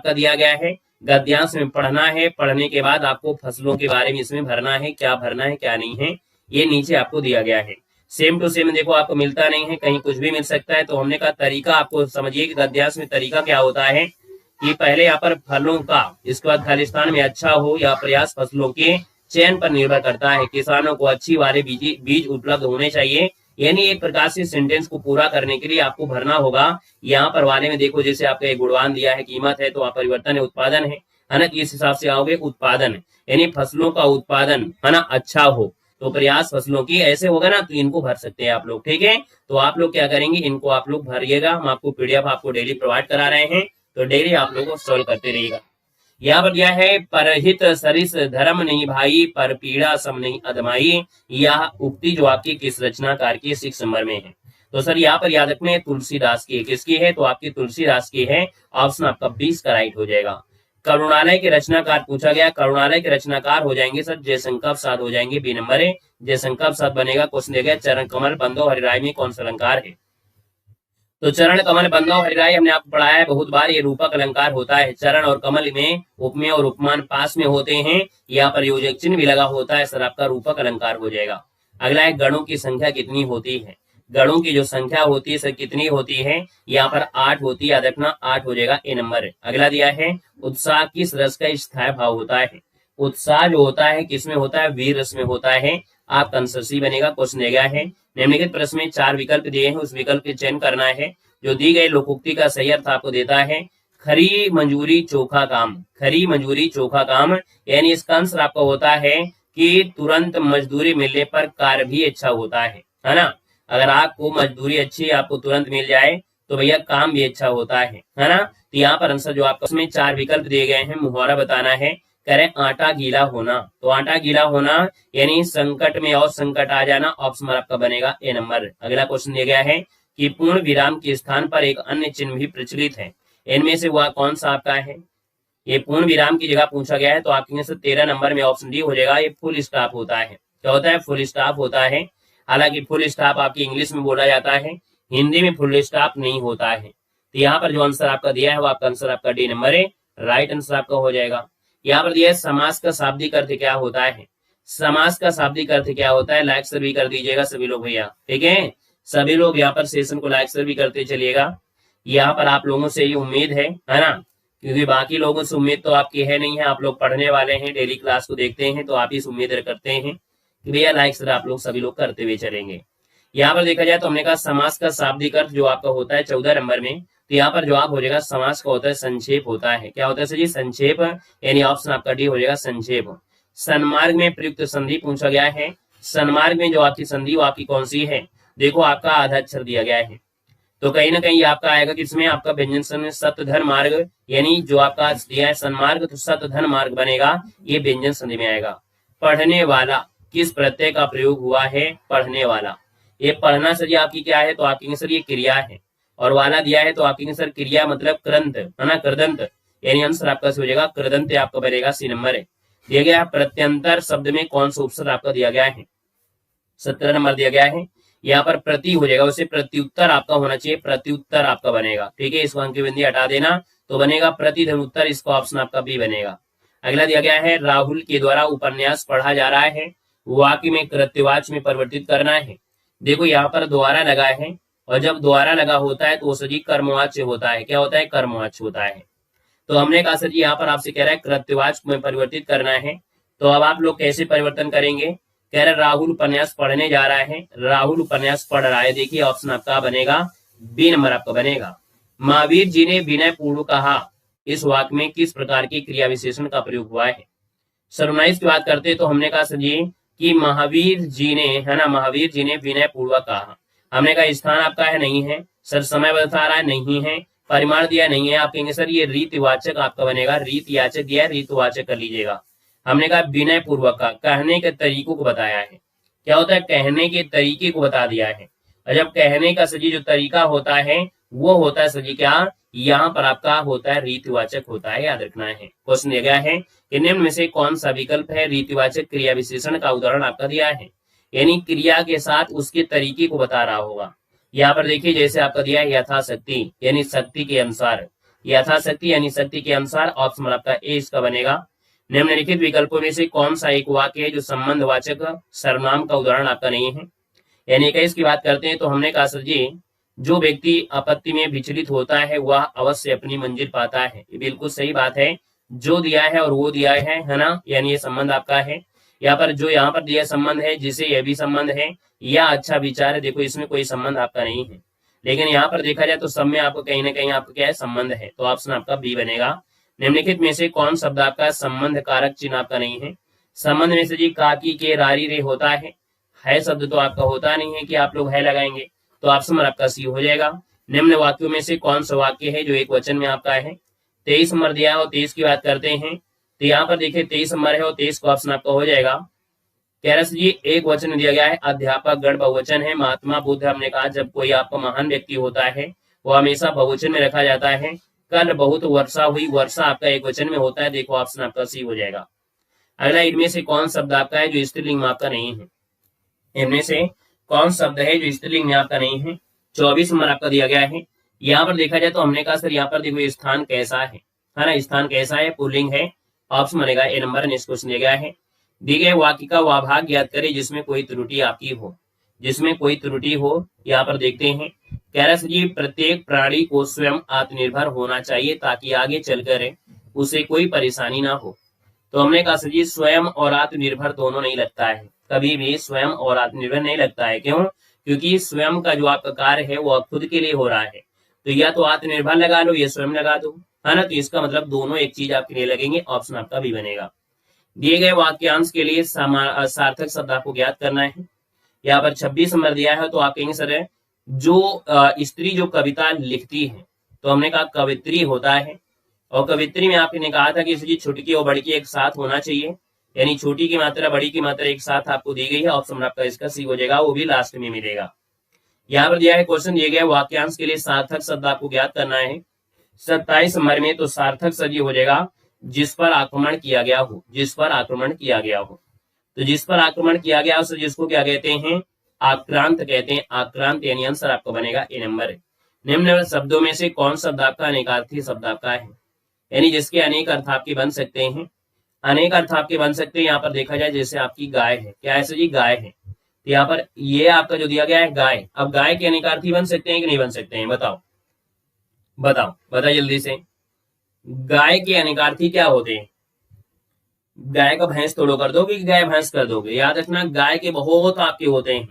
आपका दिया गया है, गद्यांश में पढ़ना है, पढ़ने के बाद आपको फसलों के बारे में इसमें भरना है क्या नहीं है, ये नीचे आपको दिया गया है। सेम टू सेम देखो आपको मिलता नहीं है, कहीं कुछ भी मिल सकता है। तो हमने कहा तरीका आपको समझिए कि गद्यांश में तरीका क्या होता है कि पहले यहाँ पर फलों का, इसके बाद खालिस्तान में अच्छा हो या प्रयास फसलों के चयन पर निर्भर करता है। किसानों को अच्छी वाले बीज उपलब्ध होने चाहिए। यानी एक प्रकार से सेंटेंस को पूरा करने के लिए आपको भरना होगा। यहाँ पर वाले में देखो जैसे आपका एक गुणवान दिया है, कीमत है, तो आप परिवर्तन है, उत्पादन है ना, इस हिसाब से आओगे उत्पादन, यानी फसलों का उत्पादन है ना अच्छा हो, तो प्रयास फसलों की ऐसे होगा ना, तो इनको भर सकते हैं आप लोग। ठीक है, तो आप लोग क्या करेंगे, इनको आप लोग भरिएगा। हम आपको पीडीएफ आपको डेली प्रोवाइड करा रहे हैं, तो डेली आप लोगों को सॉल्व करते रहिएगा। यहाँ पर दिया है परहित सरिस धर्म नहीं भाई, पर पीड़ा सम नहीं अदमाई। यह उक्ति जो आपकी किस रचनाकार की 6 नंबर में है? तो सर यहाँ पर याद रखना है तुलसीदास की। किसकी है? तो आपकी तुलसीदास की है। ऑप्शन आपका 20 का राइट हो जाएगा। करुणालय के रचनाकार पूछा गया, करुणालय के रचनाकार हो जाएंगे सर जयशंकर प्रसाद हो जाएंगे, बी नंबर है, जयशंकर प्रसाद बनेगा। क्वेश्चन दिया गया चरण कमल बंदो हरिराय में कौन सा अलंकार है? तो चरण कमल बंदो हरिराय हमने आपको पढ़ाया है बहुत बार, ये रूपक अलंकार होता है। चरण और कमल में उपमेय और उपमान पास में होते हैं, यहाँ पर योजक चिन्ह भी लगा होता है, सर आपका रूपक अलंकार हो जाएगा। अगला है गणों की संख्या कितनी होती है? गणों की जो संख्या होती है सर कितनी होती है? यहाँ पर 8 होती है, याद रखना 8 हो जाएगा, ए नंबर है। अगला दिया है उत्साह किस रस का स्थायी भाव होता है? उत्साह जो होता है किसमें होता है? वीर रस में होता है। आपका आंसर सी बनेगा। क्वेश्चन दिया गया है निम्नलिखित प्रश्न में 4 विकल्प दिए हैं, उस विकल्प के चयन करना है। जो दी गई लोकोक्ति का सही अर्थ आपको देता है खरी मंजूरी चोखा काम, खरी मंजूरी चोखा काम, यानी इसका आंसर आपका होता है कि तुरंत मजदूरी मिलने पर कार्य भी अच्छा होता है ना। अगर आपको मजदूरी अच्छी आपको तुरंत मिल जाए तो भैया काम भी अच्छा होता है ना। तो यहाँ पर आंसर जो आपका उसमें 4 विकल्प दिए गए हैं, मुहावरा बताना है। करें आटा गीला होना, तो आटा गीला होना यानी संकट में और संकट आ जाना, ऑप्शन आपका बनेगा ए नंबर। अगला क्वेश्चन दिया गया है कि पूर्ण विराम के स्थान पर एक अन्य चिन्ह भी प्रचलित है, इनमें से वह कौन सा आपका है? ये पूर्ण विराम की जगह पूछा गया है, तो आपके 13 नंबर में ऑप्शन डी हो जाएगा। ये फुल स्टॉप होता है। क्या होता है? फुल स्टॉप होता है। हालांकि फुल स्टॉप आपकी इंग्लिश में बोला जाता है, हिंदी में फुल स्टॉप नहीं होता है। तो यहाँ पर जो आंसर आपका दिया है वो आपका आंसर आपका डी नंबर है, राइट आंसर आपका हो जाएगा। यहाँ पर दिया है समास का शाब्दिक अर्थ क्या होता है? समास का शाब्दिक अर्थ क्या होता है? लाइक सर भी कर दीजिएगा सभी लोग भैया, ठीक है, सभी लोग यहाँ पर सेशन को लाइक सर भी करते चलिएगा। यहाँ पर आप लोगों से ये उम्मीद है ना, क्योंकि बाकी लोगों से उम्मीद तो आपकी है नहीं है, आप लोग पढ़ने वाले हैं, डेली क्लास को देखते हैं, तो आप इस उम्मीद करते हैं कि भैया लाइक सर आप लोग सभी लोग करते हुए चलेंगे। यहाँ पर देखा जाए तो हमने कहा समास का शाब्दिक अर्थ जो आपका होता है 14 नंबर में, तो यहाँ पर जवाब हो जाएगा समास का होता है संक्षेप होता है। क्या होता है सर जी? संक्षेप, यानी ऑप्शन आपका डी हो जाएगा संक्षेप। सन्मार्ग में प्रयुक्त संधि पूछा गया है। सन्मार्ग में जो आपकी संधि वो आपकी कौन सी है? देखो आपका आधा अक्षर दिया गया है, तो कहीं ना कहीं आपका आएगा कि इसमें आपका व्यंजन संधि सतधन मार्ग, यानी जो आपका दिया है सन्मार्ग तो सतधन मार्ग बनेगा, ये व्यंजन संधि में आएगा। पढ़ने वाला किस प्रत्यय का प्रयोग हुआ है? पढ़ने वाला, ये पढ़ना सर जी आपकी क्या है? तो आपकी सर ये क्रिया है, और वाला दिया है तो आपकी सर क्रिया मतलब कृदंत है ना, कृदंत, यानी आंसर आपका हो जाएगा कृदंत आपका बनेगा, सी नंबर है। दिया गया प्रत्यंतर शब्द में कौन सा उपसर्ग आपका दिया गया है? 17 नंबर दिया गया है। यहाँ पर प्रति हो जाएगा, उसे प्रत्युत्तर आपका होना चाहिए, प्रत्युत्तर आपका बनेगा, ठीक है, इसको अंक बिंदी हटा देना तो बनेगा प्रतिधन उत्तर, इसको ऑप्शन आपका बी बनेगा। अगला दिया गया है राहुल के द्वारा उपन्यास पढ़ा जा रहा है, वाक्य में कृत्यवाच्य में परिवर्तित करना है। देखो यहाँ पर द्वारा लगा है, और जब द्वारा लगा होता है तो वो सजी कर्मवाच्य होता है। क्या होता है? कर्मवाच्य होता है। तो हमने कहा सर जी यहाँ पर आपसे कह रहा है कृत्यवाच्य में परिवर्तित करना है, तो अब आप लोग कैसे परिवर्तन करेंगे? कह रहे राहुल उपन्यास पढ़ने जा रहा है, राहुल उपन्यास पढ़ रहा है, देखिए ऑप्शन आपका बनेगा बी नंबर आपका बनेगा। महावीर जी ने विनय पूर्व कहा, इस वाक्य में किस प्रकार की क्रिया विशेषण का प्रयोग हुआ है? सर 19 की बात करते तो हमने कहा सर जी कि महावीर जी ने, है ना, महावीर जी ने विनय पूर्वक कहा। हमने कहा स्थान आपका है नहीं है, सर समय बता रहा है नहीं है, परिमाण दिया नहीं है, आप कहेंगे सर ये रीतिवाचक आपका बनेगा, रीतयाचक दिया है, रीतवाचक कर लीजिएगा। हमने कहा विनय पूर्वक का, कहने के तरीकों को बताया है। क्या होता है? कहने के तरीके को बता दिया है। और जब कहने का सजी जो तरीका होता है वो होता है सजी क्या? यहाँ पर आपका होता है रीतिवाचक होता है, याद रखना है। क्वेश्चन दिया गया है कि निम्न में से कौन सा विकल्प है रीतिवाचक क्रिया विशेषण का उदाहरण आपका दिया है, यानी क्रिया के साथ उसके तरीके को बता रहा होगा। यहाँ पर देखिए जैसे आपका दिया है यथाशक्ति, यानी शक्ति के अनुसार, यथाशक्ति यानी शक्ति के अनुसार। ऑप्शन आपका ए इसका बनेगा। निम्नलिखित विकल्पों में से कौन सा एक वाक्य है जो संबंधवाचक सर्वनाम का उदाहरण आपका नहीं है। यानी 21 की बात करते हैं तो हमने कहा सर जी, जो व्यक्ति आपत्ति में विचलित होता है वह अवश्य अपनी मंजिल पाता है। ये बिल्कुल सही बात है। जो दिया है और वो दिया है ना, यानी ये संबंध आपका है। यहाँ पर जो यहाँ पर दिया संबंध है, जिसे यह भी संबंध है, या अच्छा विचार है, देखो इसमें कोई संबंध आपका नहीं है। लेकिन यहाँ पर देखा जाए तो सब में आपको कहीं ना कहीं आपका क्या है, संबंध है। तो ऑप्शन आपका बी बनेगा। निम्नलिखित में से कौन शब्द आपका संबंध कारक चिन्ह आपका नहीं है। संबंध में से जी काकी के रारी रे होता है शब्द तो आपका होता नहीं है कि आप लोग है लगाएंगे, तो ऑप्शन आपका सी हो जाएगा। निम्न वाक्यों में से कौन सा वाक्य है जो एक वचन में आपका है। 23 नंबर दिया है और 23 की बात करते हैं तो यहाँ पर देखिए 23 नंबर है और 23 का ऑप्शन आपका हो जाएगा। कह रहे जी एक वचन दिया गया है, अध्यापक गण बहुवचन है। महात्मा बुद्ध हमने कहा जब कोई आपका महान व्यक्ति होता है वो हमेशा बहुवचन में रखा जाता है। कल बहुत वर्षा हुई, वर्षा आपका एक वचन में होता है। देखो ऑप्शन आपका सी हो जाएगा। अगला, इनमें से कौन शब्द आपका है जो स्त्रीलिंग में आपका नहीं है। इनमें से कौन शब्द है जो स्त्रीलिंग में आपका नहीं है। 24 नंबर आपका दिया गया है। यहाँ पर देखा जाए तो हमने कहा सर यहाँ पर देखो स्थान कैसा है ना, स्थान कैसा है, पुल्लिंग है। ऑप्शन बनेगा ए नंबर। नेक्स्ट क्वेश्चन दिया गया है, दिए गए वाक्य का वह भाग ज्ञात करें जिसमें कोई त्रुटि आपकी हो। जिसमें कोई त्रुटि हो, यहाँ पर देखते हैं। कह रहा जी प्रत्येक प्राणी को स्वयं आत्मनिर्भर होना चाहिए ताकि आगे चलकर उसे कोई परेशानी ना हो। तो हमने कहा सर जी स्वयं और आत्मनिर्भर दोनों नहीं लगता है, कभी भी स्वयं और आत्मनिर्भर नहीं लगता है। क्यों? क्योंकि स्वयं का जो आपका कार्य है वो खुद के लिए हो रहा है, तो या तो आत्मनिर्भर लगा लो या स्वयं लगा दो, है ना। तो इसका मतलब दोनों एक चीज आपके लिए लगेंगे। ऑप्शन आपका भी बनेगा। दिए गए वाक्यांश के लिए सार्थक शब्द आपको ज्ञात करना है। यहाँ पर 26 नंबर दिया है तो आप कहेंगे सर जो स्त्री जो कविता लिखती है, तो हमने कहा कवित्री होता है। और कवित्री में आपने कहा था कि छोटी और बड़ी की एक साथ होना चाहिए, यानी छोटी की मात्रा बड़ी की मात्रा एक साथ आपको दी गई है। ऑप्शन आपका इसका सी हो जाएगा, वो भी लास्ट में मिलेगा। यहाँ पर दिया है क्वेश्चन दिए गए वाक्यांश के लिए सार्थक शब्द आपको ज्ञात करना है। 27 नंबर में तो सार्थक शब्द हो जाएगा जिस पर आक्रमण किया गया हो। जिस पर आक्रमण किया गया हो, तो जिस पर आक्रमण किया गया हो जिसको क्या कहते हैं, आक्रांत कहते हैं। आक्रांत यानी आंसर आपका बनेगा ए नंबर। निम्न शब्दों में से कौन शब्द आपका अनेकार्थी शब्द आपका है, यानी जिसके अनेक अर्थ आपके बन सकते हैं। अनेक अर्थ आपके बन सकते हैं। यहाँ पर देखा जाए जैसे आपकी गाय है, क्या है सर जी, गाय है। तो यहाँ पर ये आपका जो दिया गया है गाय, अब गाय के अनेकार्थी बन सकते हैं कि नहीं बन सकते हैं, बताओ बताओ बताओ जल्दी से। गाय के अनेकार्थी क्या होते हैं। गाय का भैंस तोड़ो कर दोगे कि गाय भैंस कर दोगे। याद रखना गाय के बहुत आपके होते हैं,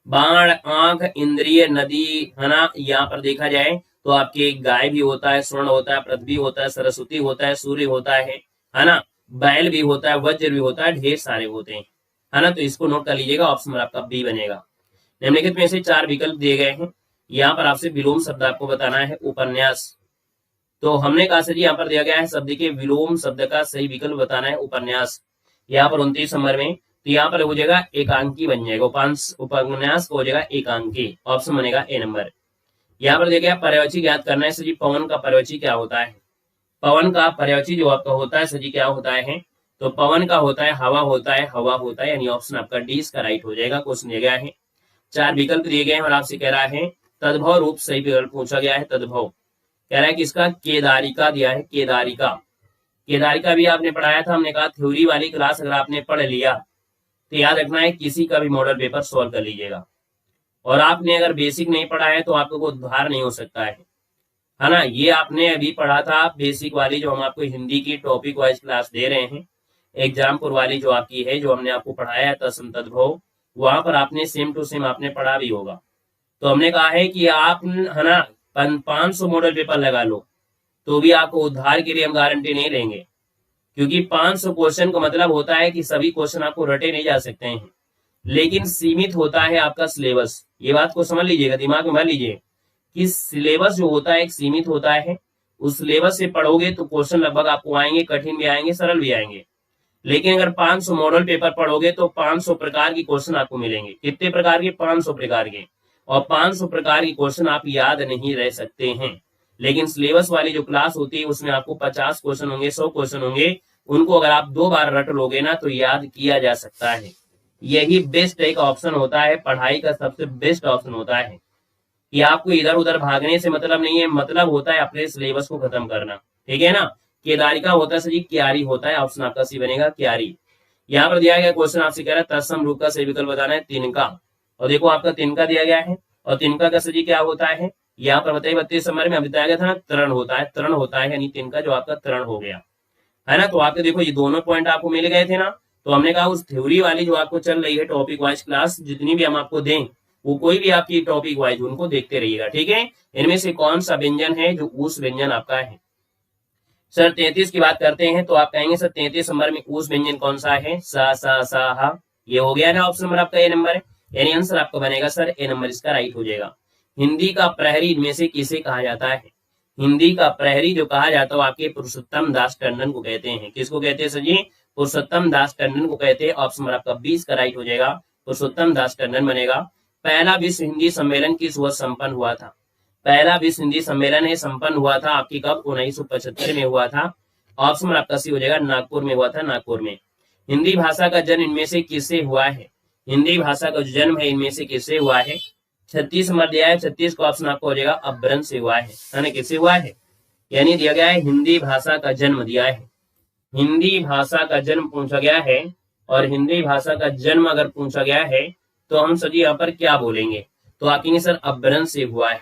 बाण, आंख, इंद्रिय, नदी, है ना। यहाँ पर देखा जाए तो आपके गाय भी होता है, स्वर्ण होता है, पृथ्वी होता है, सरस्वती होता है, सूर्य होता है ना, बैल भी होता है, वज्र भी होता है, ढेर सारे होते हैं, है ना। तो इसको नोट कर लीजिएगा। ऑप्शन आपका बी बनेगा। निम्नलिखित में से 4 विकल्प दिए गए हैं। यहाँ पर आपसे विलोम शब्द आपको बताना है। उपन्यास, तो हमने कहा सर यहाँ पर दिया गया है शब्द के विलोम शब्द का सही विकल्प बताना है उपन्यास। यहाँ पर 29 नंबर में, तो यहाँ पर हो जाएगा एकांकी बन जाएगा। उपन्यास हो जाएगा एकांकी। ऑप्शन बनेगा ए नंबर। यहाँ पर देखिए पर्यायवाची ज्ञात करना है सर जी। पवन का पर्यायवाची क्या होता है। पवन का पर्यायवाची जो आपका होता है सर जी क्या होता है, तो पवन का होता है हवा होता है, हवा होता है, यानी ऑप्शन आपका डी इसका राइट हो जाएगा। क्वेश्चन दिया गया है, 4 विकल्प दिए गए हैं और आपसे कह रहा है तद्भव रूप सही विकल्प पूछा गया है। तद्भव कह रहा है कि इसका केदारिका दिया है। केदारिका, केदारिका भी आपने पढ़ाया था। हमने कहा थ्योरी वाली क्लास अगर आपने पढ़ लिया तो याद रखना है किसी का भी मॉडल पेपर सॉल्व कर लीजिएगा। और आपने अगर बेसिक नहीं पढ़ा है तो आपको कोई उद्धार नहीं हो सकता है ना। ये आपने अभी पढ़ा था बेसिक वाली जो हम आपको हिंदी की टॉपिक वाइज क्लास दे रहे हैं। एग्जामपुर वाली जो आपकी है, जो हमने आपको पढ़ाया है तत्सम तद्भव, वहां पर आपने सेम टू सेम आपने पढ़ा भी होगा। तो हमने कहा है कि आप, है ना, 500 मॉडल पेपर लगा लो तो भी आपको उद्धार के लिए हम गारंटी नहीं लेंगे, क्योंकि 500 क्वेश्चन का मतलब होता है कि सभी क्वेश्चन आपको रटे नहीं जा सकते हैं, लेकिन सीमित होता है आपका सिलेबस। ये बात को समझ लीजिएगा, दिमाग में भर लीजिए कि सिलेबस जो होता है एक सीमित होता है। उस सिलेबस से पढ़ोगे तो क्वेश्चन लगभग आपको आएंगे, कठिन भी आएंगे, सरल भी आएंगे। लेकिन अगर 500 मॉडल पेपर पढ़ोगे तो 500 प्रकार के क्वेश्चन आपको मिलेंगे। कितने प्रकार के? 500 प्रकार के। और 500 प्रकार के क्वेश्चन आप याद नहीं रह सकते हैं। लेकिन सिलेबस वाली जो क्लास होती है उसमें आपको 50 क्वेश्चन होंगे, 100 क्वेश्चन होंगे। उनको अगर आप 2 बार रट लोगे ना तो याद किया जा सकता है। यही बेस्ट एक ऑप्शन होता है, पढ़ाई का सबसे बेस्ट ऑप्शन होता है कि आपको इधर उधर भागने से मतलब नहीं है, मतलब होता है अपने सिलेबस को खत्म करना, ठीक है ना। केदारी का होता है सर जी क्यारी होता है, ऑप्शन आपका सी बनेगा क्यारी। यहाँ पर दिया गया क्वेश्चन आपसे कह रहा है तत्सम रूप का सही विकल्प बताना है तिनका, और देखो आपका तिनका दिया गया है, और तिनका का सर जी क्या होता है, यहाँ पर बताइए 32 नंबर में बताया गया था ना, तरण होता है, तरण होता है, यानी तिनका जो आपका तरण हो गया है ना। तो आपके देखो ये दोनों पॉइंट आपको मिल गए थे ना। तो हमने कहा उस थ्योरी वाली जो आपको चल रही है टॉपिक वाइज क्लास जितनी भी हम आपको दें, वो कोई भी आपकी टॉपिक वाइज उनको देखते रहिएगा, ठीक है। इनमें से कौन सा व्यंजन है जो ऊस व्यंजन आपका है। सर 33 की बात करते हैं तो आप कहेंगे सर 33 नंबर में ऊस व्यंजन कौन सा है, सा सा सा हा, ये हो गया ना ऑप्शन नंबर आपका ए नंबर है, यानी आंसर आपका बनेगा सर ए नंबर इसका राइट हो जाएगा। हिंदी का प्रहरी इनमें से किसे कहा जाता है, हिंदी का प्रहरी जो कहा जाता है आपके पुरुषोत्तम दास टंडन को कहते हैं। किसको कहते हैं सर जी, पुरुषोत्तम दास टंडन को कहते हैं। ऑप्शन नंबर आपका 20 का राइट हो जाएगा, पुरुषोत्तम दास टंडन बनेगा। पहला विश्व हिंदी सम्मेलन किस वर्ष संपन्न हुआ था, पहला विश्व हिंदी सम्मेलन है संपन्न हुआ था आपकी कब, 1975 में हुआ था। ऑप्शन नंबर आपका सी हो जाएगा, नागपुर में हुआ था, नागपुर में। हिंदी भाषा का जन्म इनमें से किससे हुआ है, हिंदी भाषा का जो जन्म है इनमें से किससे हुआ है। 36 नंबर दिया है, 36 का ऑप्शन आपको हो जाएगा अपभ्रंश से हुआ है ना, किससे हुआ है, यानी दिया गया है हिंदी भाषा का जन्म दिया है, हिंदी भाषा का जन्म पूछा गया है। और हिंदी भाषा का जन्म अगर पूछा गया है तो हम सभी यहाँ पर क्या बोलेंगे, तो आप कहेंगे सर अपभ्रंश से हुआ है।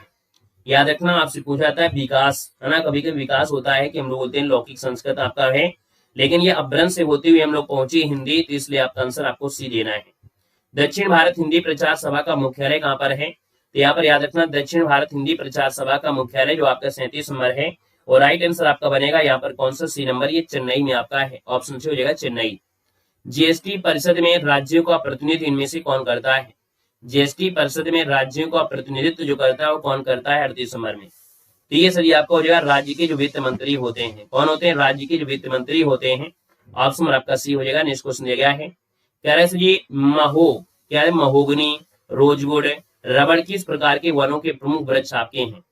याद रखना आपसे पूछा जाता है विकास, है ना, कभी कभी विकास होता है कि हम लोग बोलते हैं लौकिक संस्कृत आपका है, लेकिन ये अपभ्रंश से होते हुए हम लोग पहुंचे हिंदी, तो इसलिए आपका आंसर आपको सी देना है। दक्षिण भारत हिंदी प्रचार सभा का मुख्यालय कहाँ पर है, तो यहाँ पर याद रखना दक्षिण भारत हिंदी प्रचार सभा का मुख्यालय जो आपका 37 नंबर है, और राइट आंसर आपका बनेगा यहाँ पर कौन सा, सी नंबर, ये चेन्नई में आपका है, ऑप्शन से हो जाएगा चेन्नई। जीएसटी परिषद में राज्यों का प्रतिनिधित्व इनमें से कौन करता है, जीएसटी परिषद में राज्यों का प्रतिनिधित्व जो करता है वो कौन करता है 38 नंबर में। तो ये सर आपका हो जाएगा राज्य के जो वित्त मंत्री होते हैं, कौन होते हैं, राज्य के जो वित्त मंत्री होते हैं। ऑप्शन नंबर आपका सी हो जाएगा, नेक्स्ट क्वेश्चन दिया गया है, कह रहे हैं जी महो क्या है, महोगनी, रोजवुड, रबड़ किस प्रकार के वनों के प्रमुख वृक्ष आपके हैं।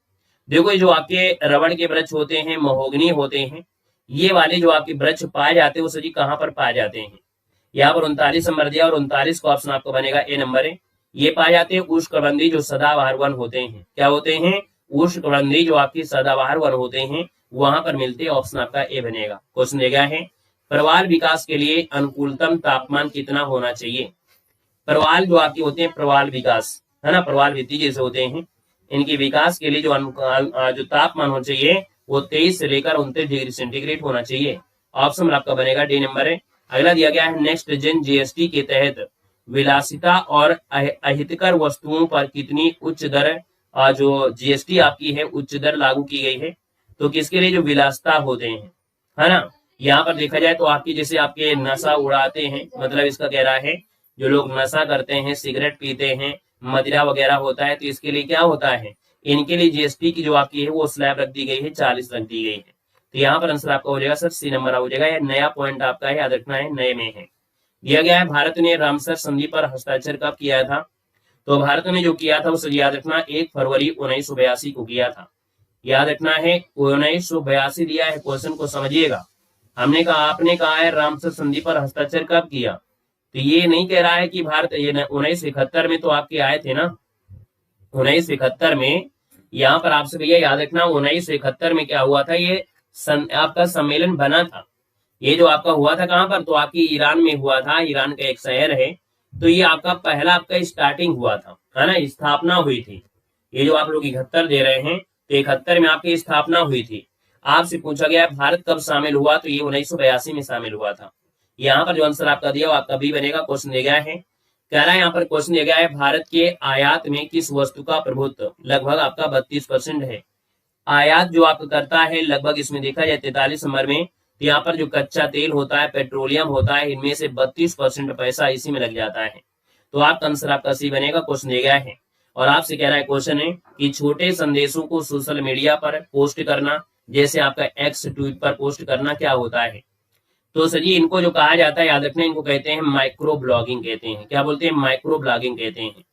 देखो जो आपके रबड़ के वृक्ष होते हैं, महोगनी होते हैं, ये वाले जो आपके वृक्ष पाए जाते हैं वो सर कहाँ पर पाए जाते हैं, यहाँ पर 39 नंबर दिया, और 39 का ऑप्शन आपको बनेगा ए नंबर है। ये पाए जाते हैं उष्णकटिबंधीय जो सदाबहार वन होते हैं, क्या होते हैं, उष्णकटिबंधीय जो आपकी सदाबहार वन होते हैं वहां पर मिलते हैं, ऑप्शन आपका ए बनेगा। क्वेश्चन दिया गया है प्रवाल विकास के लिए अनुकूलतम तापमान कितना होना चाहिए। प्रवाल जो आपके होते हैं, प्रवाल विकास है ना, प्रवाल भित्ति जैसे होते हैं, इनके विकास के लिए जो तापमान होना चाहिए वो 23 से लेकर 29 डिग्री सेंटीग्रेड होना चाहिए। ऑप्शन आपका बनेगा डी नंबर है। अगला दिया गया है नेक्स्ट जेन जीएसटी के तहत विलासिता और अहितकर वस्तुओं पर कितनी उच्च दर जो जीएसटी आपकी है उच्च दर लागू की गई है। तो किसके लिए, जो विलासिता होते हैं, है ना। यहाँ पर देखा जाए तो आपकी जैसे आपके नशा उड़ाते हैं, मतलब इसका कह रहा है जो लोग नशा करते हैं, सिगरेट पीते हैं, मदिरा वगैरह होता है, तो इसके लिए क्या होता है, इनके लिए जीएसटी की जो आपकी है वो स्लैब रख दी गई है, 40 रख दी गई है। तो यहाँ पर आंसर आपका हो जाएगा सर सी नंबर हो जाएगा, यह नया पॉइंट आपका है, याद रखना है, नए में है। दिया गया है भारत ने रामसर संधि पर हस्ताक्षर कब किया था। तो भारत ने जो किया था उसे याद रखना 1 फरवरी 1982 को किया था, याद रखना है 1982 दिया है। क्वेश्चन को समझिएगा, हमने कहा आपने कहा है रामसर संधि पर हस्ताक्षर कब किया, तो ये नहीं कह रहा है कि भारत, ये 1971 में तो आपके आए थे ना, 1971 में। यहाँ पर आपसे भैया याद रखना 1971 में क्या हुआ था, ये आपका सम्मेलन बना था, ये जो आपका हुआ था कहाँ पर, तो आपकी ईरान में हुआ था, ईरान का एक शहर है, तो ये आपका पहला आपका स्टार्टिंग हुआ था, है ना, स्थापना हुई थी। ये जो आप लोग 71 दे रहे हैं तो 71 में आपकी स्थापना हुई थी। आपसे पूछा गया भारत कब शामिल हुआ, तो ये 1982 में शामिल हुआ था। यहाँ पर जो आंसर आपका दिया वो आपका बी बनेगा। क्वेश्चन दिया गया है, कह रहा है यहाँ पर क्वेश्चन दिया गया है भारत के आयात में किस वस्तु का प्रभुत्व लगभग आपका 32% है। आयात जो आपका करता है लगभग इसमें देखा जाए 43 नंबर में, तो यहाँ पर जो कच्चा तेल होता है, पेट्रोलियम होता है, इनमें से 32% पैसा इसी में लग जाता है। तो आपका आंसर आपका सी बनेगा। क्वेश्चन दिया गया है और आपसे कह रहा है क्वेश्चन है कि छोटे संदेशों को सोशल मीडिया पर पोस्ट करना, जैसे आपका एक्स ट्वीट पर पोस्ट करना, क्या होता है। तो सर जी इनको जो कहा जाता है याद रखना, इनको कहते हैं माइक्रो ब्लॉगिंग कहते हैं। क्या बोलते हैं, माइक्रो ब्लॉगिंग कहते हैं,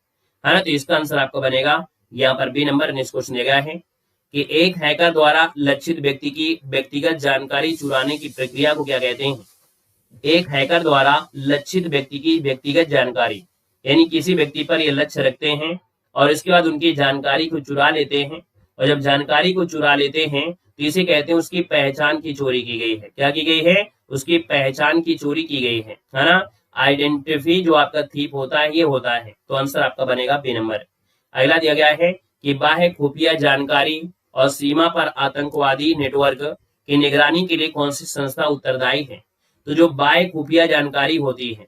है ना। तो इसका आंसर आपका बनेगा यहाँ पर बी नंबर। नेक्स्ट क्वेश्चन दिया गया है कि एक हैकर द्वारा लक्षित व्यक्ति की व्यक्तिगत जानकारी चुराने की प्रक्रिया को क्या कहते हैं। एक हैकर द्वारा लक्षित व्यक्ति की व्यक्तिगत जानकारी, यानी किसी व्यक्ति पर ये लक्ष्य रखते हैं और इसके बाद उनकी जानकारी को चुरा लेते हैं। और जब जानकारी को चुरा लेते हैं तो इसे कहते हैं उसकी पहचान की चोरी की गई है। क्या की गई है? उसकी पहचान की चोरी की गई है ना। आइडेंटिफी जो आपका थीप होता है ये होता है। तो आंसर आपका बनेगा बी नंबर। अगला दिया गया है कि बाह्य खुफिया जानकारी और सीमा पर आतंकवादी नेटवर्क की निगरानी के लिए कौन सी संस्था उत्तरदायी है? तो जो बाह्य खुफिया जानकारी होती है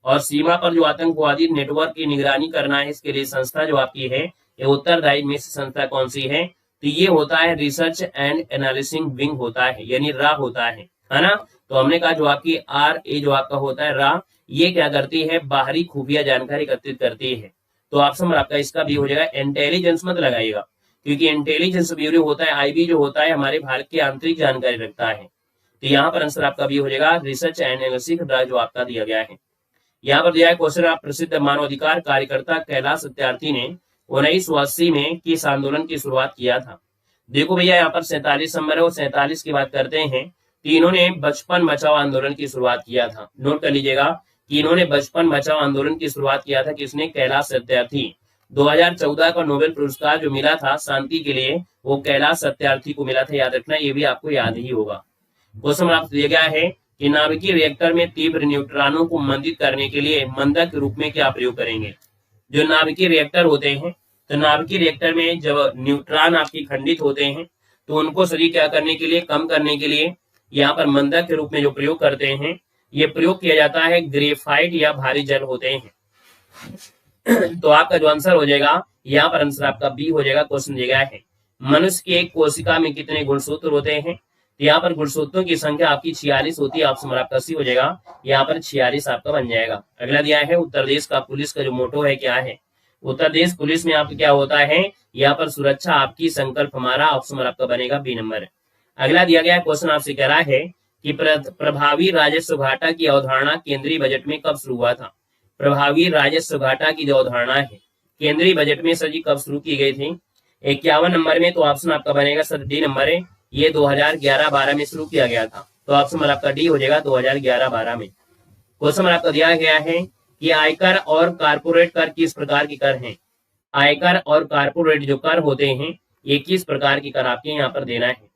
और सीमा पर जो आतंकवादी नेटवर्क की निगरानी करना है, इसके लिए संस्था जो आपकी है ये उत्तरदायी में से संस्था कौन सी है? तो ये होता है रिसर्च एंड एनालिसिंग विंग होता है, यानी रा होता है ना। तो हमने कहा जो आपकी RA जो आपका होता है रा, ये क्या करती है? बाहरी खुफिया जानकारी एकत्रित करती है। तो ऑप्शन आपका इसका भी हो जाएगा। इंटेलिजेंस मत लगाइएगा, क्योंकि इंटेलिजेंस ब्यूरो होता है, IB जो होता है हमारे भारत की आंतरिक जानकारी रखता है। तो यहाँ पर आंसर आपका भी हो जाएगा रिसर्च एंड एनालिसिस जो आपका दिया गया है। यहाँ पर दिया है क्वेश्चन, आप प्रसिद्ध मानवाधिकार कार्यकर्ता कैलाश सत्यार्थी ने 1980 में किस आंदोलन की शुरुआत किया था? देखो भैया यहाँ पर 47 नंबर है और 47 की बात करते हैं तो इन्होंने बचपन बचाओ आंदोलन की शुरुआत किया था। नोट कर लीजिएगा कि इन्होंने बचपन बचाओ आंदोलन की शुरुआत किया था। किसने? कैलाश सत्यार्थी। 2014 का नोबेल पुरस्कार जो मिला था शांति के लिए वो कैलाश सत्यार्थी को मिला था, याद रखना, ये भी आपको याद ही होगा। क्वेश्चन आपको दिया गया है कि नाभिकीय रिएक्टर में तीव्र न्यूट्रॉनों को मंदित करने के लिए मंदक के रूप में क्या प्रयोग करेंगे? जो नाभिकीय रिएक्टर होते हैं, तो नाभिकीय रिएक्टर में जब न्यूट्रॉन आपके खंडित होते हैं तो उनको सही क्या करने के लिए? कम करने के लिए यहाँ पर मंदक के रूप में जो प्रयोग करते हैं ये प्रयोग किया जाता है ग्रेफाइट या भारी जल होते हैं। तो आपका जो आंसर हो जाएगा यहाँ पर आंसर आपका बी हो जाएगा। क्वेश्चन दिया गया है मनुष्य के कोशिका में कितने गुणसूत्र होते हैं? यहाँ पर गुणसूत्रों की संख्या आपकी 46 होती है। ऑप्शन आपका सी हो जाएगा, यहाँ पर 46 आपका बन जाएगा। अगला दिया है उत्तर प्रदेश का पुलिस का जो मोटो है क्या है? उत्तर प्रदेश पुलिस में आपका क्या होता है? यहाँ पर सुरक्षा आपकी संकल्प हमारा। ऑप्शन आपका बनेगा बी नंबर। अगला दिया गया क्वेश्चन आपसे कह रहा है कि प्रभावी राजस्व घाटा की अवधारणा केंद्रीय बजट में कब शुरू हुआ था? प्रभावी राजस्व घाटा की जो अवधारणा है केंद्रीय बजट में सर जी कब शुरू की गई थी? 51 नंबर में। तो ऑप्शन आपका बनेगा सर डी नंबर है, ये 2011-12 में शुरू किया गया था। तो ऑप्शन आपका डी हो जाएगा 2011-12 में। क्वेश्चन आपका दिया गया है कि आयकर और कारपोरेट कर किस प्रकार के कर हैं? आयकर और कारपोरेट जो कर होते हैं ये किस प्रकार की कर आपके यहाँ पर देना है?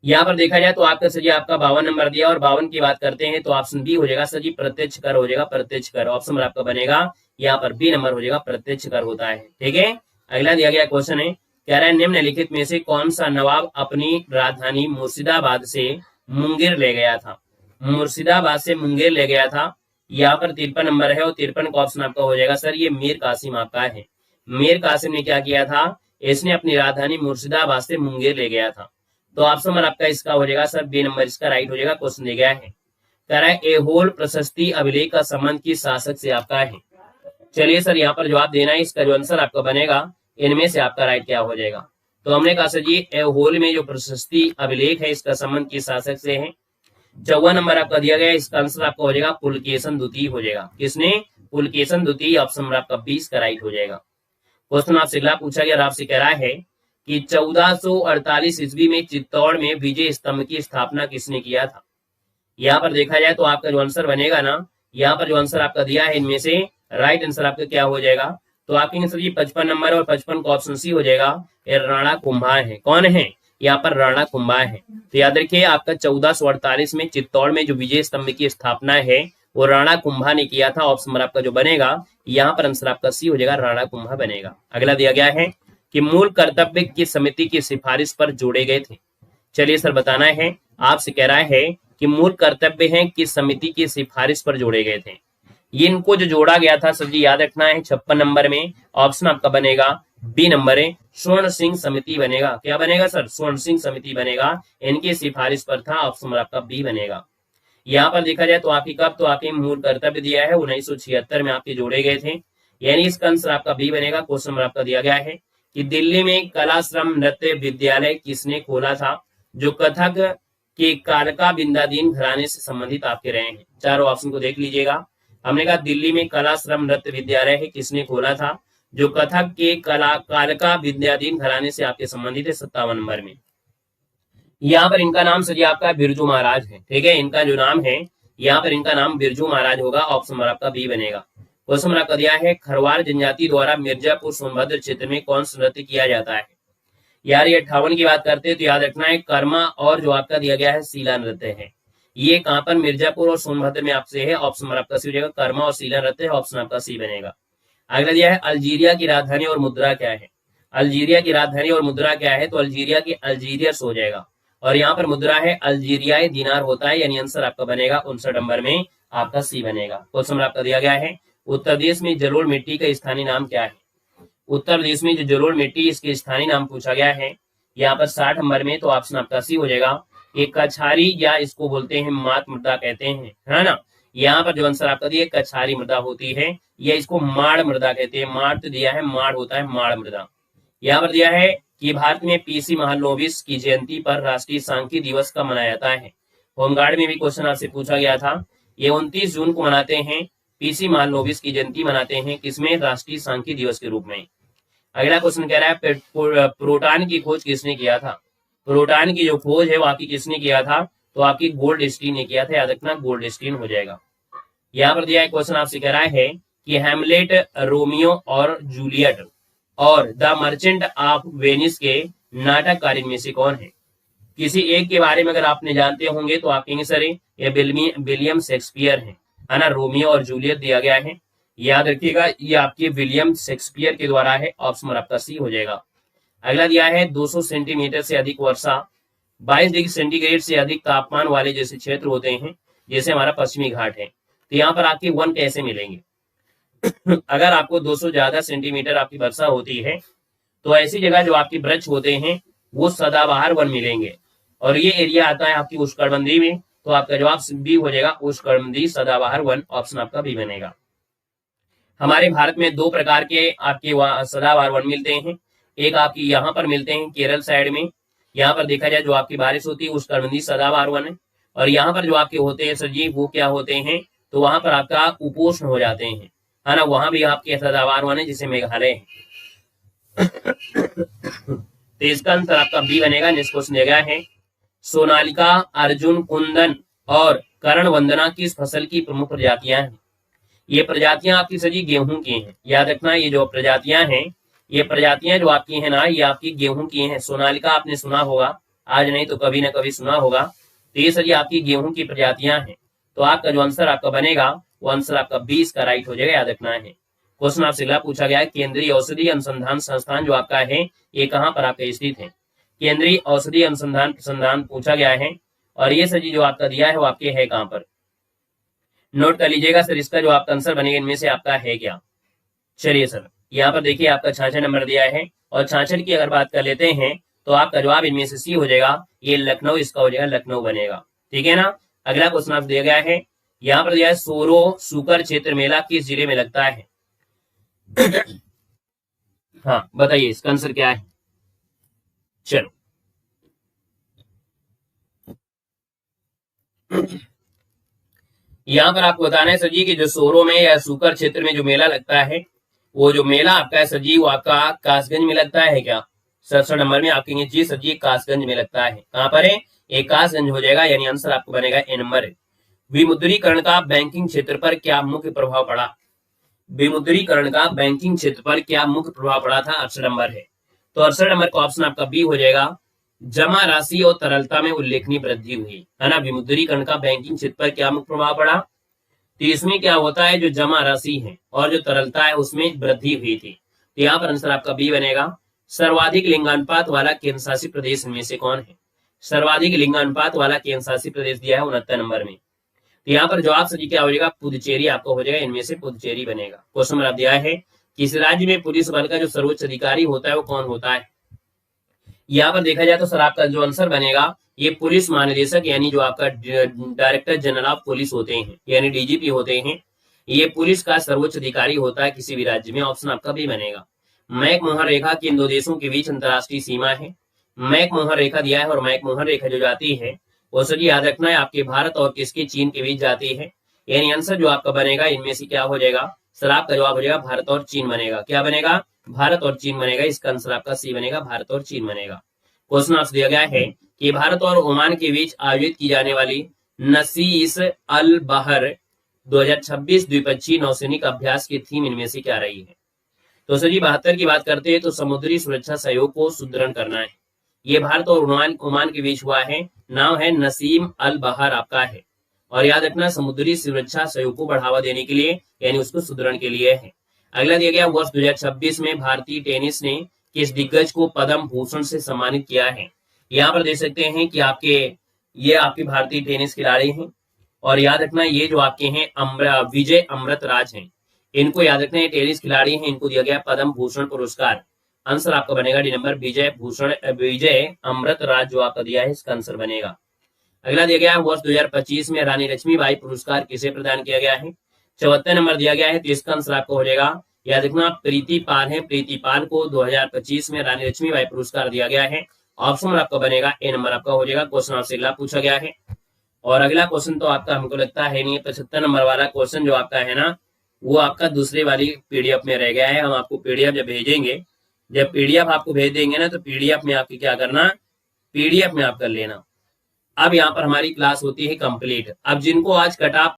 यहाँ पर देखा जाए तो आपका सर जी आपका 52 नंबर दिया और 52 की बात करते हैं तो ऑप्शन बी हो जाएगा सर जी प्रत्यक्ष कर हो जाएगा। प्रत्यक्ष कर ऑप्शन आपका बनेगा यहाँ पर बी नंबर हो जाएगा, प्रत्यक्ष कर होता है। ठीक है, अगला दिया गया क्वेश्चन है कह रहा है निम्नलिखित में से कौन सा नवाब अपनी राजधानी मुर्शिदाबाद से मुंगेर ले गया था? मुर्शिदाबाद से मुंगेर ले गया था। यहाँ पर 53 नंबर है और 53 का ऑप्शन आपका हो जाएगा सर ये मीर कासिम आपका है। मीर कासिम ने क्या किया था? इसने अपनी राजधानी मुर्शिदाबाद से मुंगेर ले गया था। तो ऑप्शन नंबर आपका इसका हो जाएगा सर बी नंबर, इसका राइट हो जाएगा। क्वेश्चन दिया गया है कह रहा है एहोल प्रशस्ति अभिलेख का संबंध किस शासक से आपका है? चलिए सर यहाँ पर जवाब देना है, इसका जो आंसर आपका बनेगा इनमें से आपका राइट क्या हो जाएगा? तो हमने कहा सर जी एहोल में जो प्रशस्ति अभिलेख है इसका संबंध किस शासक से है? 54 नंबर आपका दिया गया, इसका आंसर आपका हो जाएगा पुलकेशन द्वितीय हो जाएगा। किसने? पुलकेशन द्वितीय। ऑप्शन नंबर आपका 20 का राइट हो जाएगा। क्वेश्चन आपसे अगला पूछा गया, आपसे कह रहा है कि 1448 ईस्वी में चित्तौड़ में विजय स्तंभ की स्थापना किसने किया था? यहाँ पर देखा जाए तो आपका जो आंसर बनेगा ना, यहाँ पर जो आंसर आपका दिया है इनमें से राइट आंसर आपका क्या हो जाएगा? तो आपके आंसर जी 55 नंबर और 55 का ऑप्शन सी हो जाएगा। ये राणा कुंभा है। कौन है? यहाँ पर राणा कुंभा है। तो याद रखिए आपका 1448 में चित्तौड़ में जो विजय स्तंभ की स्थापना है वो राणा कुंभा ने किया था। ऑप्शन आपका जो बनेगा यहाँ पर आंसर आपका सी हो जाएगा, राणा कुंभा बनेगा। अगला दिया गया है कि मूल कर्तव्य किस समिति की सिफारिश पर जोड़े गए थे? चलिए सर बताना है, आपसे कह रहा है कि मूल कर्तव्य हैं किस समिति की सिफारिश पर जोड़े गए थे? ये इनको जो जोड़ा गया था सर जी याद रखना है 56 नंबर में। ऑप्शन आपका बनेगा बी नंबर है, स्वर्ण सिंह समिति बनेगा। क्या बनेगा सर? स्वर्ण सिंह समिति बनेगा, इनकी सिफारिश पर था। ऑप्शन आपका बी बनेगा। यहाँ पर देखा जाए तो आपकी कब तो आपके मूल कर्तव्य दिया है 1976 में आपके जोड़े गए थे, यानी इसका आंसर आपका बी बनेगा। क्वेश्चन नंबर आपका दिया गया है कि दिल्ली में कलाश्रम नृत्य विद्यालय किसने खोला था जो कथक के कालका बिंदादीन घराने से संबंधित आपके रहे हैं? चारों ऑप्शन को देख लीजिएगा। हमने कहा दिल्ली में कलाश्रम नृत्य विद्यालय है, किसने खोला था? जो कथक के कालका विद्याधीन घराने से आपके संबंधित है। 57 नंबर में यहाँ पर इनका नाम सर आपका बिरजू महाराज है। ठीक है, इनका जो नाम है यहाँ पर इनका नाम बिरजू महाराज होगा। ऑप्शन नंबर आपका बी बनेगा। क्वेश्चन आपका दिया है खरवार जनजाति द्वारा मिर्जापुर सोनभद्र क्षेत्र में कौन सा नृत्य किया जाता है। यार ये 58 की बात करते हैं तो याद रखना है कर्मा और जो आपका दिया गया है सीला नृत्य है। ये कहां पर मिर्जापुर और सोनभद्र में आपसे है। ऑप्शन आपका सी हो जाएगा, कर्मा और सीला नृत्य है। ऑप्शन आपका सी बनेगा। अगला दिया है अल्जीरिया की राजधानी और मुद्रा क्या है। अल्जीरिया की राजधानी और मुद्रा क्या है, तो अल्जीरिया की अल्जीरियस हो जाएगा और यहाँ पर मुद्रा है अल्जीरियाई दिनार होता है, यानी आंसर आपका बनेगा 59 नंबर में आपका सी बनेगा। क्वेश्चन आपका दिया गया है उत्तर प्रदेश में जलोढ़ मिट्टी का स्थानीय नाम क्या है। उत्तर प्रदेश में जो जलोढ़ मिट्टी इसके स्थानीय नाम पूछा गया है यहाँ पर 60 नंबर में, तो ऑप्शन आपका सी हो जाएगा। एक कछारी या इसको बोलते हैं मात मृदा कहते हैं, है ना। यहाँ पर जो आंसर आपका दिया कछारी मृदा होती है या इसको माड़ मृदा कहते हैं। माड़ तो दिया है, माड़ होता है माड़ मृदा। यहाँ पर दिया है कि भारत में पीसी महालनोबिस की जयंती पर राष्ट्रीय सांख्यिकी दिवस कब मनाया जाता है। होमगार्ड में भी क्वेश्चन आपसे पूछा गया था। ये 29 जून को मनाते हैं, पीसी महालनोबिस की जयंती मनाते हैं, किसमें, राष्ट्रीय सांख्यिकी दिवस के रूप में। अगला क्वेश्चन कह रहा है प्रोटॉन की खोज किसने किया था। प्रोटॉन की जो खोज है वो आपकी किसने किया था, तो आपकी गोल्डस्टीन ने किया था। याद रखना गोल्डस्टीन हो जाएगा। यहाँ पर दिया है क्वेश्चन आपसे कह रहा है कि हैमलेट, रोमियो और जूलियट और द मर्चेंट ऑफ वेनिस के नाटककार में से कौन है। किसी एक के बारे में अगर आपने जानते होंगे तो आप कहेंगे सर ये विलियम शेक्सपियर है ना। रोमियो और जूलियट दिया गया है, याद रखिएगा ये आपके विलियम शेक्सपियर के द्वारा है। ऑप्शन आपका सी हो जाएगा। अगला दिया है 200 सेंटीमीटर से अधिक वर्षा, 22 डिग्री सेंटीग्रेड से अधिक तापमान वाले जैसे क्षेत्र होते हैं, जैसे हमारा पश्चिमी घाट है, तो यहाँ पर आपके वन कैसे मिलेंगे। अगर आपको 200 ज्यादा सेंटीमीटर आपकी वर्षा होती है तो ऐसी जगह जो आपके वृक्ष होते हैं वो सदाबहार वन मिलेंगे और ये एरिया आता है आपकी उष्णकटिबंधीय में, तो आपका जवाब बी हो जाएगा, उष्णकटिबंधीय सदाबहार वन। ऑप्शन आपका बी बनेगा। हमारे भारत में 2 प्रकार के आपके सदाबहार वन मिलते हैं। एक आपकी यहाँ पर मिलते हैं केरल साइड में, यहाँ पर देखा जाए जो आपकी बारिश होती है उष्णकटिबंधीय सदाबहार वन है, और यहाँ पर जो आपके होते हैं सर जी वो क्या होते हैं, तो वहां पर आपका उपोष्ण हो जाते हैं, है ना। वहां भी आपके सदाबहार वन है जिसे मेघालय है। तो इसका आंसर आपका बी बनेगा। नेक्स्ट क्वेश्चन दिया गया है सोनालिका, अर्जुन, कुंदन और करण वंदना किस फसल की प्रमुख प्रजातियां हैं। ये प्रजातियां आपकी सजी गेहूं की हैं। याद रखना ये जो प्रजातियां हैं, ये प्रजातियां जो आपकी हैं ना, ये आपकी गेहूं की हैं। सोनालिका आपने सुना होगा, आज नहीं तो कभी ना कभी सुना होगा। तो ये सजी आपकी गेहूं की प्रजातियां हैं। तो आपका जो आंसर आपका बनेगा वो आंसर आपका 20 का राइट हो जाएगा। याद रखना है। क्वेश्चन आपसे अगला पूछा गया है केंद्रीय औषधि अनुसंधान संस्थान जो आपका है ये कहाँ पर आपका स्थित है। केंद्रीय औषधि अनुसंधान पूछा गया है और ये सर जी जो आपका दिया है वो आपके है कहाँ पर, नोट कर लीजिएगा सर। इसका जो आपका आंसर बनेगा इनमें से आपका है क्या। चलिए सर यहाँ पर देखिए आपका 66 नंबर दिया है और 66 की अगर बात कर लेते हैं तो आपका जवाब इनमें से सी हो जाएगा, ये लखनऊ इसका हो जाएगा, लखनऊ बनेगा। ठीक है ना। अगला क्वेश्चन आपको दिया गया है, यहाँ पर दिया है सोरो सुकर क्षेत्र मेला किस जिले में लगता है। हाँ बताइए इसका आंसर क्या है। चलो यहाँ पर आपको बताना है सर जी कि जो सोरो में या सुकर क्षेत्र में जो मेला लगता है, वो जो मेला आपका है सर जी वो आपका कासगंज में लगता है क्या। 67 नंबर में आप कहेंगे जी सर जी कासगंज में लगता है। कहाँ पर है, एक कासगंज हो जाएगा, यानी आंसर आपको बनेगा ए नंबर। विमुद्रीकरण का बैंकिंग क्षेत्र पर क्या मुख्य प्रभाव पड़ा। विमुद्रीकरण का बैंकिंग क्षेत्र पर क्या मुख्य प्रभाव पड़ा था, 68 नंबर है। तो 68 नंबर का ऑप्शन आपका बी हो जाएगा, जमा राशि और तरलता में उल्लेखनीय वृद्धि हुई, है ना। विमुद्रीकरण का बैंकिंग क्षेत्र पर क्या मुख्य प्रभाव पड़ा, तो इसमें क्या होता है जो जमा राशि है और जो तरलता है उसमें वृद्धि हुई थी। तो यहाँ पर आंसर आपका बी बनेगा। सर्वाधिक लिंगानुपात वाला केंद्र शासित प्रदेश में से कौन है। सर्वाधिक लिंगानुपात वाला केंद्र शासित प्रदेश दिया है 69 नंबर में। तो यहाँ पर जवाब सही क्या हो जाएगा, पुदुचेरी आपको हो जाएगा, इनमें से पुदुचेरी बनेगा। क्वेश्चन नंबर दिया है कि इस राज्य में पुलिस बल का जो सर्वोच्च अधिकारी होता है वो कौन होता है। यहाँ पर देखा जाए तो सर आपका जो आंसर बनेगा ये पुलिस महानिदेशक यानी जो आपका डायरेक्टर जनरल ऑफ पुलिस होते हैं, यानी डीजीपी होते हैं। ये पुलिस का सर्वोच्च अधिकारी होता है किसी भी राज्य में। ऑप्शन आपका भी बनेगा। मैकमोहन रेखा किन 2 देशों के बीच अंतरराष्ट्रीय सीमा है। मैकमोहन रेखा दिया है और मैकमोहन रेखा जो जाती है वो सर याद रखना है आपके भारत और किसके, चीन के बीच जाती है। यानी आंसर जो आपका बनेगा इनमें से क्या हो जाएगा, सर आपका जवाब हो जाएगा भारत और चीन बनेगा। क्या बनेगा, भारत और चीन बनेगा। इसका आंसर आपका सी बनेगा, भारत और चीन बनेगा। क्वेश्चन आपसे दिया गया है कि भारत और ओमान के बीच आयोजित की जाने वाली नसीस अल बहर 2026 द्विपक्षीय नौसैनिक अभ्यास की थीम इनमें से क्या रही है? तो सर जी 72 की बात करते हैं तो समुद्री सुरक्षा सहयोग को सुदृढ़ करना है। ये भारत और ओमान के बीच हुआ है। नाम है नसीम अल बहार आपका है। और याद रखना समुद्री सुरक्षा सहयोग को बढ़ावा देने के लिए यानी उसको सुदृढ़ के लिए है। अगला दिया गया वर्ष 2026 में भारतीय टेनिस ने किस दिग्गज को पद्म भूषण से सम्मानित किया है? यहाँ पर देख सकते हैं कि ये आपके भारतीय टेनिस खिलाड़ी हैं। और याद रखना ये जो आपके हैं विजय अमृतराज हैं। इनको याद रखना है टेनिस खिलाड़ी हैं। इनको दिया गया पद्म भूषण पुरस्कार। आंसर आपका बनेगा डी नंबर विजय अमृतराज जो आपका दिया है इसका आंसर बनेगा। अगला दिया गया है वर्ष 2025 में रानी लक्ष्मीबाई पुरस्कार किसे प्रदान किया गया है? 74 नंबर दिया गया है तो इसका आंसर आपका हो जाएगा याद रखना प्रीति पाल है। प्रीति पाल को 2025 में रानी लक्ष्मीबाई पुरस्कार दिया गया है। ऑप्शन आपका बनेगा ए नंबर आपका हो जाएगा। क्वेश्चन आपसे अगला पूछा गया है और अगला क्वेश्चन तो आपका हमको लगता है नहीं। 75 नंबर वाला क्वेश्चन जो आपका है ना वो आपका दूसरे वाली पीडीएफ में रह गया है। हम आपको पीडीएफ जब भेजेंगे, जब पीडीएफ आपको भेज देंगे ना तो पीडीएफ में आपकी क्या करना, पीडीएफ में आप कर लेना। अब यहाँ पर हमारी क्लास होती है कंप्लीट। अब जिनको आज कट ऑफ